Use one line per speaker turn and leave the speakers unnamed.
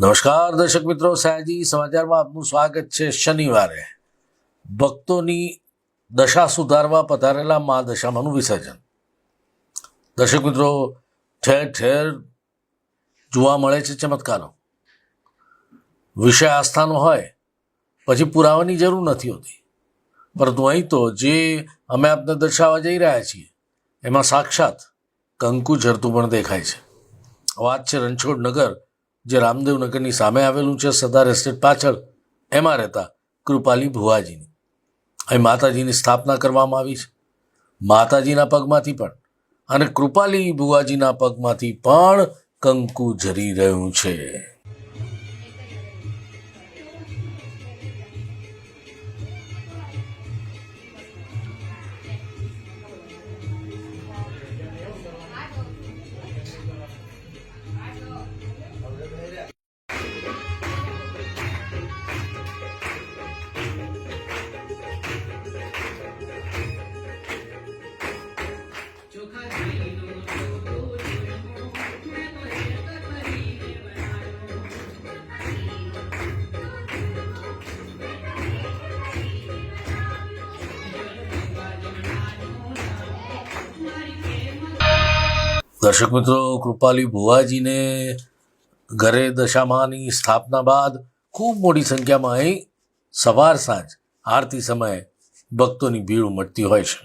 નમસ્કાર દર્શક મિત્રો, સયાજી સમાચારમાં આપનું સ્વાગત છે. શનિવારે ભક્તોની દશા સુધારવા પધારેલા મા દશામાનું વિસર્જન. દર્શક મિત્રો, ઠેર ઠેર જોવા મળે છે ચમત્કારો. વિષય આસ્થાનો હોય પછી પુરાવાની જરૂર નથી હોતી, પરંતુ અહીં તો જે અમે આપને દર્શાવવા જઈ રહ્યા છીએ એમાં સાક્ષાત કંકુ ઝરતું પણ દેખાય છે. વાત છે રણછોડ નગર, જે રામદેવનગરની સામે આવેલું છે, સરદાર એસ્ટેટ પાછળ. એમાં રહેતા કૃપાલી ભુવાજીની અહીં માતાજીની સ્થાપના કરવામાં આવી છે. માતાજીના પગમાંથી પણ અને કૃપાલી ભુવાજીના પગમાંથી પણ કંકુ ઝરી રહ્યું છે. દર્શક મિત્રો, કૃપાલી ભુવાજીને ઘરે દશામાની સ્થાપના બાદ ખૂબ મોટી સંખ્યામાં અહીં સવાર સાંજ આરતી સમયે ભક્તોની ભીડ ઉમટતી હોય છે.